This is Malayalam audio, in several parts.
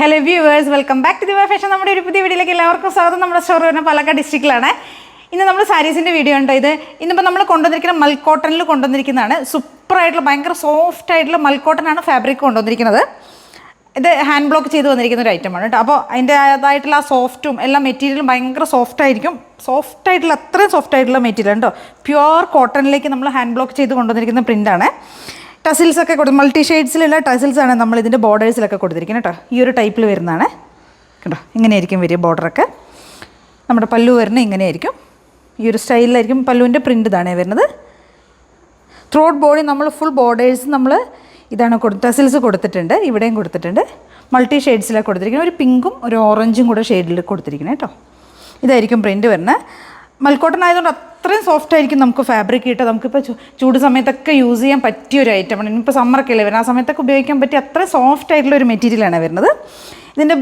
Hello viewers, welcome back to Diva Fashion. നമ്മുടെ ഒരു പുതിയ വീഡിയോയിലേക്ക് എല്ലാവർക്കും സ്വാഗതം. നമ്മുടെ സ്റ്റോർ വരുന്ന പാലക്കാട് ഡിസ്ട്രിക്റ്റിലാണ്. ഇന്ന് നമ്മൾ സാരീസിൻ്റെ വീഡിയോ ഉണ്ടോ ഇത്. ഇന്നിപ്പോൾ നമ്മൾ കൊണ്ടുവന്നിരിക്കുന്ന മൽക്കോട്ടണിൽ കൊണ്ടുവന്നിരിക്കുന്നതാണ്. സൂപ്പറായിട്ടുള്ള ഭയങ്കര സോഫ്റ്റ് ആയിട്ടുള്ള മൽക്കോട്ടനാണ് ഫാബ്രിക് കൊണ്ടുവന്നിരിക്കുന്നത്. ഇത് ഹാൻഡ് ബ്ലോക്ക് ചെയ്ത് വന്നിരിക്കുന്ന ഒരു ഐറ്റമാണ് കേട്ടോ. അപ്പോൾ അതിൻ്റേതായിട്ടുള്ള ആ സോഫ്റ്റും എല്ലാ മെറ്റീരിയലും ഭയങ്കര സോഫ്റ്റ് ആയിരിക്കും. സോഫ്റ്റായിട്ടുള്ള അത്രയും സോഫ്റ്റ് ആയിട്ടുള്ള മെറ്റീരിയൽ ഉണ്ടോ. പ്യുവർ കോട്ടണിലേക്ക് നമ്മൾ ഹാൻഡ് ബ്ലോക്ക് ചെയ്ത് കൊണ്ടുവന്നിരിക്കുന്ന പ്രിൻ്റാണ്. ടസിൽസൊക്കെ കൊടുത്ത് മൾട്ടി ഷെയ്ഡ്സിലുള്ള ടസിൽസാണ് നമ്മൾ ഇതിൻ്റെ ബോർഡേഴ്സിലൊക്കെ കൊടുത്തിരിക്കുന്നത് കേട്ടോ. ഈ ഒരു ടൈപ്പിൽ വരുന്നതാണ് കേട്ടോ. ഇങ്ങനെയായിരിക്കും വരിക ബോർഡറൊക്കെ. നമ്മുടെ പല്ലു വരുന്നത് ഇങ്ങനെയായിരിക്കും. ഈ ഒരു സ്റ്റൈലിലായിരിക്കും പല്ലുവിൻ്റെ പ്രിൻ്റ് ഇതാണ് വരുന്നത്. ത്രോട്ട് ബോഡി നമ്മൾ ഫുൾ ബോർഡേഴ്സ് നമ്മൾ ഇതാണ് ടസിൽസ് കൊടുത്തിട്ടുണ്ട്. ഇവിടെയും കൊടുത്തിട്ടുണ്ട്. മൾട്ടി ഷെയ്ഡ്സിലാണ് കൊടുത്തിരിക്കുന്നത്. ഒരു പിങ്കും ഒരു ഓറഞ്ചും കൂടെ ഷെയ്ഡിൽ കൊടുത്തിരിക്കുന്നത് കേട്ടോ. ഇതായിരിക്കും പ്രിൻ്റ് വരുന്നത്. മൽക്കോട്ടൺ ആയതുകൊണ്ട് അത്രയും സോഫ്റ്റ് ആയിരിക്കും നമുക്ക് ഫാബ്രിക് കിട്ടുക. നമുക്കിപ്പോൾ ചൂട് സമയത്തൊക്കെ യൂസ് ചെയ്യാൻ പറ്റിയ ഒരു ഐറ്റമാണ്. ഇനിയിപ്പോൾ സമ്മറൊക്കെ അല്ലേ വരുന്നത്, ആ സമയത്തൊക്കെ ഉപയോഗിക്കാൻ പറ്റിയ അത്രയും സോഫ്റ്റ് ആയിട്ടുള്ള ഒരു മെറ്റീരിയലാണ് വരുന്നത്. ഇതിൻ്റെ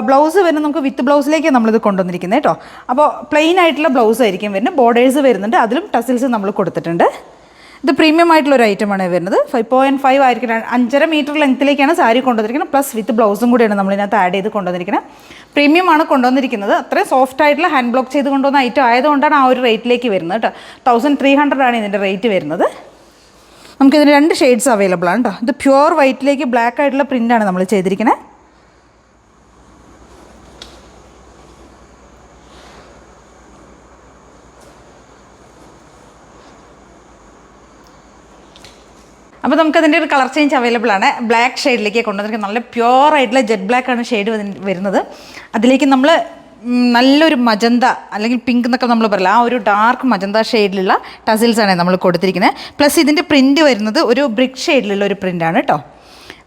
ബ്ലൗസ് വരുന്നത് നമുക്ക് വിത്ത് ബ്ലൗസിലേക്ക് നമ്മളിത് കൊണ്ടുവന്നിരിക്കുന്നത് കേട്ടോ. അപ്പോൾ പ്ലെയിൻ ആയിട്ടുള്ള ബ്ലൗസ് ആയിരിക്കും വരുന്നത്. ബോർഡേഴ്സ് വരുന്നുണ്ട്, അതിലും ടസിൽസ് നമ്മൾ കൊടുത്തിട്ടുണ്ട്. ഇത് പ്രീമിയം ആയിട്ടുള്ളൊരു ഐറ്റമാണ് വരുന്നത്. 5.5 ആയിരിക്കും. 5.5 മീറ്റർ ലെങ്ത്തിലേക്കാണ് സാരി കൊണ്ടുവന്നിരിക്കുന്നത്. പ്ലസ് വിത്ത് ബ്ലൗസും കൂടിയാണ് നമ്മളിതിനകത്ത് ആഡ് ചെയ്ത് കൊണ്ടുവന്നിരിക്കുന്നത്. പ്രീമിയം ആണ് കൊണ്ടുവന്നിരിക്കുന്നത്. അത്രയും സോഫ്റ്റ് ആയിട്ടുള്ള ഹാൻഡ് ബ്ലോക്ക് ചെയ്ത് കൊണ്ടുവന്ന ഐറ്റം ആയതുകൊണ്ടാണ് ആ ഒരു റേറ്റിലേക്ക് വരുന്നത് കേട്ടോ. 1300 ആണ് ഇതിൻ്റെ റേറ്റ് വരുന്നത്. നമുക്കിതിന് 2 ഷെയ്ഡ്സ് അവൈലബിൾ ആണ് കേട്ടോ. ഇത് പ്യുവർ വൈറ്റിലേക്ക് ബ്ലാക്ക് ആയിട്ടുള്ള പ്രിൻ്റാണ് നമ്മൾ ചെയ്തിരിക്കുന്നത്. അപ്പോൾ നമുക്കതിൻ്റെ ഒരു കളർ ചേഞ്ച് അവൈലബിൾ ആണ്. ബ്ലാക്ക് ഷെയ്ഡിലേക്ക് കൊണ്ടുവന്നിരിക്കുന്നത്. നല്ല പ്യുവർ ആയിട്ടുള്ള ജെറ്റ് ബ്ലാക്ക് ആണ് ഷെയ്ഡ് വരുന്നത്. അതിലേക്ക് നമ്മൾ നല്ലൊരു മജന്ത അല്ലെങ്കിൽ പിങ്ക് എന്നൊക്കെ നമ്മൾ പറയില്ല, ആ ഒരു ഡാർക്ക് മജന്ത ഷെയ്ഡിലുള്ള ടസിൽസാണ് നമ്മൾ കൊടുത്തിരിക്കുന്നത്. പ്ലസ് ഇതിൻ്റെ പ്രിൻറ്റ് വരുന്നത് ഒരു ബ്രിക്ക് ഷെയ്ഡിലുള്ള ഒരു പ്രിൻ്റാണ് കേട്ടോ.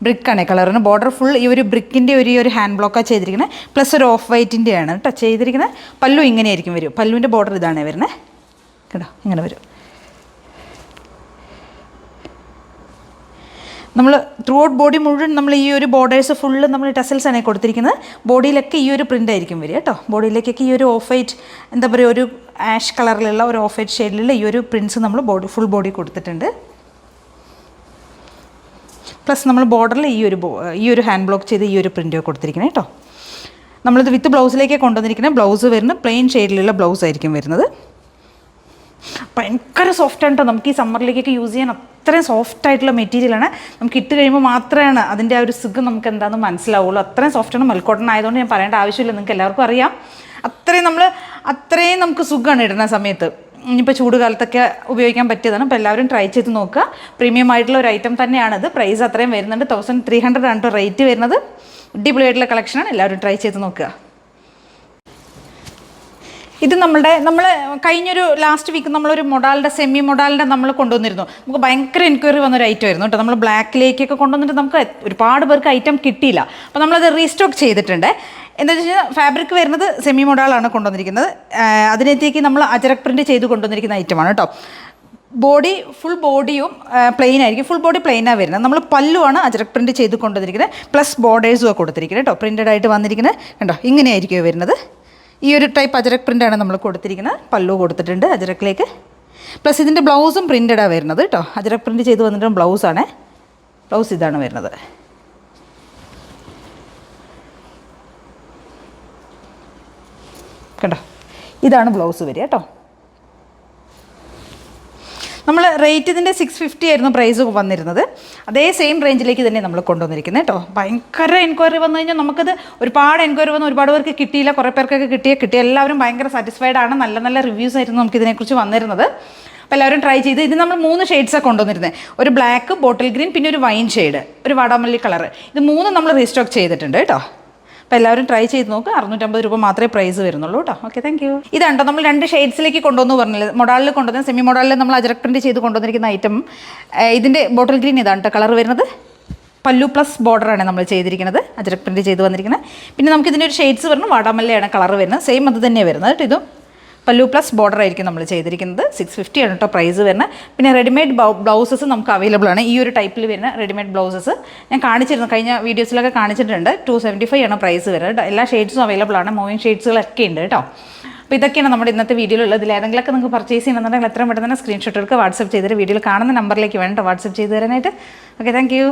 ബ്രിക്കാണ് കളറിന്. ബോർഡർ ഫുൾ ഈ ഒരു ബ്രിക്കിൻ്റെ ഒരു ഹാൻഡ് ബ്ലോക്കാണ് ചെയ്തിരിക്കുന്നത്. പ്ലസ് ഒരു ഓഫ് വൈറ്റിൻ്റെയാണ് കേട്ടോ ചെയ്തിരിക്കുന്നത്. പല്ലു ഇങ്ങനെയായിരിക്കും വരും. പല്ലുവിൻ്റെ ബോർഡർ ഇതാണ് വരുന്നത് കേട്ടോ. ഇങ്ങനെ വരും. നമ്മൾ ത്രൂ ഔട്ട് ബോഡി മുഴുവൻ നമ്മൾ ഈ ഒരു ബോർഡേഴ്സ് ഫുള്ള് നമ്മൾ ടസൽസാണ് കൊടുത്തിരിക്കുന്നത്. ബോഡിയിലൊക്കെ ഈ ഒരു പ്രിൻ്റ് ആയിരിക്കും വരിക കേട്ടോ. ബോഡിയിലേക്കൊക്കെ ഈ ഒരു ഓഫ് വൈറ്റ്, എന്താ പറയുക, ഒരു ആഷ് കളറിലുള്ള ഒരു ഓഫ് വൈറ്റ് ഷെയ്ഡിലുള്ള ഈ ഒരു പ്രിൻറ്റ്സ് നമ്മൾ ഫുൾ ബോഡി കൊടുത്തിട്ടുണ്ട്. പ്ലസ് നമ്മൾ ബോർഡറിൽ ഈ ഒരു ഹാൻഡ് ബ്ലോക്ക് ചെയ്ത് ഈ ഒരു പ്രിൻ്റ് കൊടുത്തിരിക്കുന്നത് കേട്ടോ. നമ്മളിത് വിത്ത് ബ്ലൗസിലേക്ക് കൊണ്ടുവന്നിരിക്കുന്നത്. ബ്ലൗസ് വരുന്നത് പ്ലെയിൻ ഷെയ്ഡിലുള്ള ബ്ലൗസ് ആയിരിക്കും വരുന്നത്. ഭയങ്കര സോഫ്റ്റാണ് കേട്ടോ. നമുക്ക് ഈ സമ്മറിലേക്കൊക്കെ യൂസ് ചെയ്യാൻ അത്രയും സോഫ്റ്റ് ആയിട്ടുള്ള മെറ്റീരിയലാണ്. നമുക്ക് ഇട്ട് കഴിയുമ്പോൾ മാത്രമാണ് അതിൻ്റെ ആ ഒരു സുഖം നമുക്ക് എന്താണെന്ന് മനസ്സിലാവുള്ളൂ. അത്രയും സോഫ്റ്റാണ്. മൽക്കോട്ടൺ ആയതുകൊണ്ട് ഞാൻ പറയേണ്ട ആവശ്യമില്ല, നിങ്ങൾക്ക് എല്ലാവർക്കും അറിയാം. അത്രയും നമുക്ക് സുഖമാണ് ഇടുന്ന സമയത്ത്. ഇനിയിപ്പോൾ ചൂട് കാലത്തൊക്കെ ഉപയോഗിക്കാൻ പറ്റിയതാണ്. അപ്പോൾ എല്ലാവരും ട്രൈ ചെയ്ത് നോക്കുക. പ്രീമിയം ആയിട്ടുള്ള ഒരു ഐറ്റം തന്നെയാണിത്. പ്രൈസ് അത്രയും വരുന്നുണ്ട്. 1300 ആണ് റേറ്റ് വരുന്നത്. അടിപൊളിയായിട്ടുള്ള കളക്ഷനാണ്. എല്ലാവരും ട്രൈ ചെയ്ത് നോക്കുക. ഇത് നമ്മൾ കഴിഞ്ഞൊരു ലാസ്റ്റ് വീക്ക് നമ്മളൊരു സെമി മൊഡാലിൻ്റെ നമ്മൾ കൊണ്ടുവന്നിരുന്നു. നമുക്ക് ഭയങ്കര എൻക്വയറി വന്നൊരു ഐറ്റം ആയിരുന്നു കേട്ടോ. നമ്മൾ ബ്ലാക്കിലേക്കൊക്കെ കൊണ്ടുവന്നിട്ട് നമുക്ക് ഒരുപാട് പേർക്ക് ഐറ്റം കിട്ടിയില്ല. അപ്പോൾ നമ്മളത് റീസ്റ്റോക്ക് ചെയ്തിട്ടുണ്ട്. എന്താ വെച്ച് കഴിഞ്ഞാൽ ഫാബ്രിക് വരുന്നത് സെമി മൊഡാളാണ് കൊണ്ടുവന്നിരിക്കുന്നത്. അതിനകത്തേക്ക് നമ്മൾ അജരക് പ്രിൻറ്റ് ചെയ്ത് കൊണ്ടുവന്നിരിക്കുന്ന ഐറ്റമാണ് കേട്ടോ. ബോഡി ഫുൾ ബോഡിയും പ്ലെയിൻ ആയിരിക്കും. ഫുൾ ബോഡി പ്ലെയിനാണ് വരുന്നത്. നമ്മൾ പല്ലുവാണ് അജരക് പ്രിൻറ്റ് ചെയ്ത് കൊണ്ടുവന്നിരിക്കുന്നത്. പ്ലസ് ബോർഡേഴ്സും കൊടുത്തിരിക്കുന്നത് കേട്ടോ. പ്രിൻറ്റഡ് ആയിട്ട് വന്നിരിക്കുന്നത് കണ്ടോ. ഇങ്ങനെയായിരിക്കും വരുന്നത്. ഈ ഒരു ടൈപ്പ് അജരക് പ്രിൻ്റാണ് നമ്മൾ കൊടുത്തിരിക്കുന്നത്. പല്ലു കൊടുത്തിട്ടുണ്ട് അജരക്കിലേക്ക്. പ്ലസ് ഇതിൻ്റെ ബ്ലൗസും പ്രിൻ്റഡാണ് വരുന്നത് കേട്ടോ. അജരക് പ്രിൻറ്റ് ചെയ്ത് വന്നിട്ട് ബ്ലൗസാണ്. ബ്ലൗസ് ഇതാണ് വരുന്നത്. കേട്ടോ, ഇതാണ് ബ്ലൗസ് വരിക കേട്ടോ. നമ്മൾ റേറ്റ് ഇതിൻ്റെ 650 ആയിരുന്നു പ്രൈസ് വന്നിരുന്നത്. അതേ സെയിം റേഞ്ചിലേക്ക് തന്നെ നമ്മൾ കൊണ്ടുവന്നിരിക്കുന്നത് കേട്ടോ. ഭയങ്കര എൻക്വയറി വന്നു കഴിഞ്ഞാൽ നമുക്കത് ഒരുപാട് എൻക്വയറി വന്നു. ഒരുപാട് പേർക്ക് കിട്ടിയില്ല, കുറേ പേർക്കൊക്കെ കിട്ടി. എല്ലാവരും ഭയങ്കര സാറ്റിസ്ഫൈഡ് ആണ്. നല്ല നല്ല റിവ്യൂസ് ആയിരുന്നു നമുക്ക് ഇതിനെക്കുറിച്ച് വന്നിരുന്നത്. അപ്പോൾ എല്ലാവരും ട്രൈ ചെയ്ത്. ഇത് നമ്മൾ 3 ഷെയ്ഡ്സാണ് കൊണ്ടുവന്നിരുന്നത്. ഒരു ബ്ലാക്ക്, ബോട്ടിൽ ഗ്രീൻ, പിന്നെ ഒരു വൈൻ ഷെയ്ഡ്, ഒരു വാടാമല്ലി കളർ. ഇത് 3 നമ്മൾ റീസ്റ്റോക്ക് ചെയ്തിട്ടുണ്ട് കേട്ടോ. അപ്പോൾ എല്ലാവരും ട്രൈ ചെയ്ത് നോക്കുക. 650 രൂപ മാത്രമേ പ്രൈസ് വരുന്നുള്ളൂ കേട്ടോ. Okay, thank you. ഇതാണ്ടോ നമ്മൾ 2 ഷെയ്ഡ്സിലേക്ക് കൊണ്ടുവന്നു പറഞ്ഞില്ല. മൊഡാളിൽ കൊണ്ടുവന്ന സെമി മൊഡാളിൽ നമ്മൾ അജരക് പ്രിൻറ്റ് ചെയ്ത് കൊണ്ടുവന്നിരിക്കുന്ന ഐറ്റം. ഇതിൻ്റെ ബോട്ടിൽ ഗ്രീൻ ഇതാണ് കേട്ടോ കളർ വരുന്നത്. പല്ലു പ്ലസ് ബോർഡറാണ് നമ്മൾ ചെയ്തിരിക്കുന്നത്. അജരക് പ്രിൻറ്റ് ചെയ്ത് വന്നിരിക്കുന്നത്. പിന്നെ നമുക്ക് ഇതിൻ്റെ ഒരു ഷെയ്ഡ്സ് വരുന്നത് വാടാമല്ലയാണ് കളർ വരുന്നത്. സെയിം അത് തന്നെയാണ് വരുന്നത് കേട്ടോ. ഇതും പല്ലു പ്ലസ് ബോർഡർ ആയിരിക്കും നമ്മൾ ചെയ്തിരിക്കുന്നത്. 650 ആണ് കേട്ടോ പ്രൈസ് വരുന്നത്. പിന്നെ റെഡിമെയ്ഡ് ബ്ലൗസസ് നമുക്ക് അവൈലബിൾ ആണ്. ഈ ഒരു ടൈപ്പിൽ വരുന്ന റെഡിമെയ്ഡ് ബ്ലൗസസ് ഞാൻ കാണിച്ചിരുന്നു, കഴിഞ്ഞ വീഡിയോസിലൊക്കെ കാണിച്ചിട്ടുണ്ട്. 275 ആണ് പ്രൈസ് വരുന്നത് കേട്ടോ. എല്ലാ ഷെയ്ഡ്സും അവൈലബിൾ ആണ്. മൂവിങ് ഷെയ്ഡ്സുകളൊക്കെ ഉണ്ട് കേട്ടോ. അപ്പോൾ ഇതൊക്കെയാണ് നമ്മുടെ ഇന്നത്തെ വീഡിയോയിലുള്ളത്. ഇതിൽ ഏതെങ്കിലുമൊക്കെ നിങ്ങൾക്ക് പർച്ചേസ് ചെയ്യണമെന്നുണ്ടെങ്കിൽ എത്രയും പെട്ടെന്ന് തന്നെ സ്ക്രീൻഷോട്ട് എടുക്കുക. വാട്സപ്പ് ചെയ്തിട്ട് വീഡിയോയിൽ കാണുന്ന നമ്പറിലേക്ക് വേണ്ട വാട്സപ്പ് ചെയ്ത് തരാനായിട്ട്. Okay, thank U.